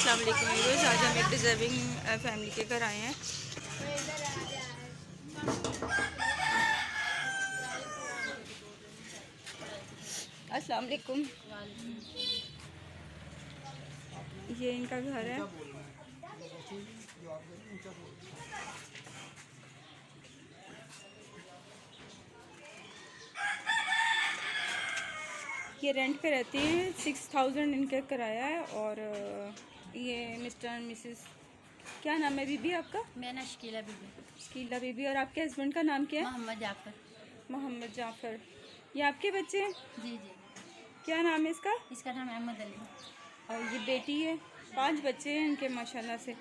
अस्सलाम वालेकुम व्यूअर्स, आज हम एक डिज़र्विंग फैमिली के घर आए हैं। अस्सलाम वालेकुम। ये इनका घर है। ये रेंट पे रहती हैं, 6000 इनका किराया है। और ये मिस्टर एंड मिसेस, क्या नाम है बीबी आपका? मैं ना शकीला बीबी। शकीला बीबी। और आपके हस्बैंड का नाम क्या है? मोहम्मद जाफर। मोहम्मद जाफ़र। ये आपके बच्चे हैं? जी जी। क्या नाम है इसका? इसका नाम अहमद अली। और ये बेटी है। 5 बच्चे हैं इनके माशाल्लाह से।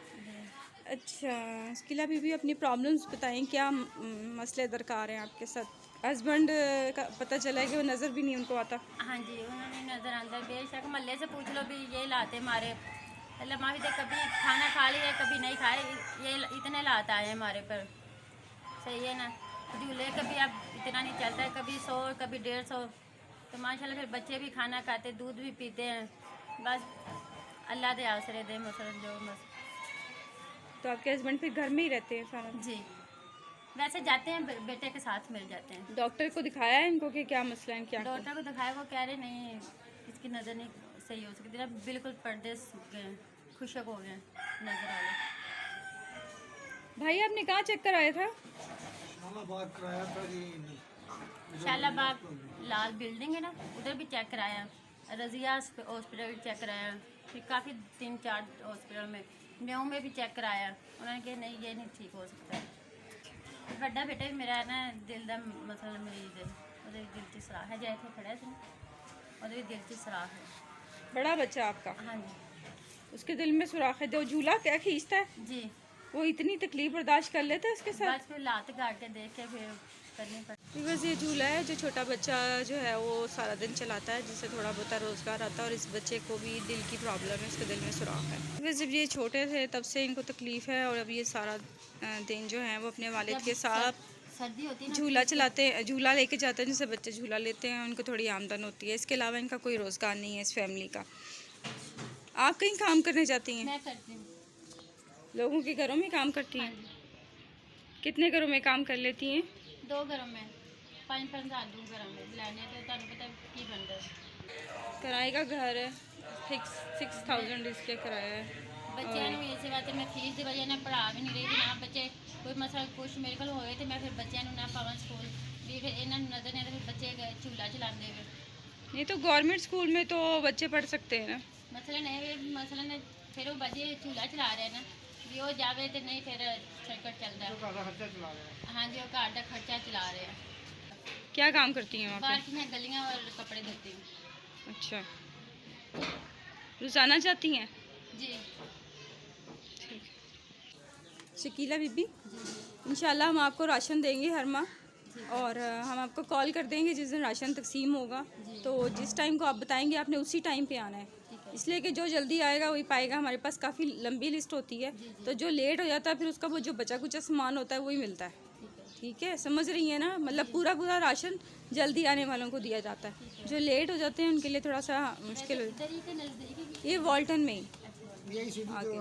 अच्छा शकीला बीबी, अपनी प्रॉब्लम्स बताएं, क्या मसले दरकार हैं आपके साथ? हस्बैंड का पता चला है कि वो नज़र भी नहीं उनको आता। हाँ जी, उन्होंने नज़र अंदर बेशक महल्ले से पूछ लो भी ये लाते हमारे अल्लाह माफी दे, कभी खाना खा लिया कभी नहीं खाए, ये इतने लात आए हैं हमारे पर। सही है ना, झूले कभी अब इतना नहीं चलता है, कभी 100 कभी 150। तो माशाल्लाह फिर बच्चे भी खाना खाते, दूध भी पीते हैं। बस अल्लाह दे आसरे दे मसलन जो तो आपके हस्बैंड फिर घर में ही रहते हैं सारा? जी, वैसे जाते हैं बेटे के साथ मिल जाते हैं। डॉक्टर को दिखाया है इनको कि क्या मसला है क्या? डॉक्टर को दिखाया, वो कह रहे नहीं इसकी नज़र नहीं सही हो सकती, बिल्कुल पर्दे सूख गए, खुशक हो गए नज़र वाले। भाई आपने कहाँ चेक कराया था? शालाबाग लाल बिल्डिंग है ना, उधर भी चेक कराया, रजिया हॉस्पिटल चेक कराया, फिर काफ़ी 3-4 हॉस्पिटल में, न्यू में भी चेक कराया। उन्होंने कहा नहीं ये नहीं ठीक हो सकता। बड़ा बेटा भी मेरा ना दिल का मसला मरीज है, वो दिल की सराह है, जैसे खड़ा थे और भी दिल की सराह है। बड़ा बच्चा आपका? हाँ जी। उसके दिल में सुराख है। जो झूला क्या खींचता है जी, वो इतनी तकलीफ बर्दाश्त कर लेता है उसके साथ? बस फिर लात काट के देख के फिर करनी पड़ती। बस ये झूला है जो छोटा बच्चा जो है वो सारा दिन चलाता है, जिससे थोड़ा बहुत रोज़गार आता है। और इस बच्चे को भी दिल की प्रॉब्लम है, इसके दिल में सुराख है। बस जब ये छोटे थे तब से इनको तकलीफ़ है। और अब ये सारा दिन जो है वो अपने वालिद के साथ सर्दी होती है झूला चलाते हैं, झूला लेके जाते हैं, जैसे बच्चे झूला लेते हैं, उनको थोड़ी आमदन होती है। इसके अलावा इनका कोई रोज़गार नहीं है इस फैमिली का। आप कहीं काम करने जाती हैं? मैं करती हूँ। लोगों के घरों में काम करती हाँ हैं? जी। कितने घरों में काम कर लेती हैं? 2 घरों में 5-5 साल 2 घरों में लाने तो तुम पता की बन रहा किराए का घर है, 6000 इसके किराया है। बच्चों ਨੂੰ ਇਸੇ ਵਾਸਤੇ मैं फीस की वजह ਨਾਲ पढ़ा भी नहीं रही थी ना। बच्चे कोई मसला कुछ मेरे को होए तो मैं फिर बच्चों ना पावां स्कूल भी, फिर इन्होंने नज़र नहीं आता, फिर बच्चे झूला चलाते हुए। नहीं तो गवर्नमेंट स्कूल में तो बच्चे पढ़ सकते हैं ना। मसलन मसलन फिर वो बच्चे झूला चला रहे हैं ना, भी वो जावे तो नहीं फिर सर्कट चलता है। हाँ जी, वो घर का खर्चा चला रहे हैं। क्या काम करती हैं वहाँ बाहर की मैं गलियाँ और कपड़े धोती हूँ। पे? अच्छा, रोज़ाना जाती हैं? जी ठीक। शकीला बीबी, जी इंशाल्लाह हम आपको राशन देंगे हर माह। और हम आपको कॉल कर देंगे जिस दिन राशन तकसीम होगा। तो जिस टाइम को आप बताएंगे आपने उसी टाइम पे आना है, इसलिए कि जो जल्दी आएगा वही पाएगा। हमारे पास काफ़ी लंबी लिस्ट होती है, तो जो लेट हो जाता है फिर उसका वो जो बचा कुचा सामान होता है वही मिलता है। ठीक है, समझ रही है ना? मतलब पूरा पूरा राशन जल्दी आने वालों को दिया जाता है। जो लेट हो जाते हैं उनके लिए थोड़ा सा मुश्किल हो। इधर ही के नज़दीक ये वॉल्टन में ही ही। आगे।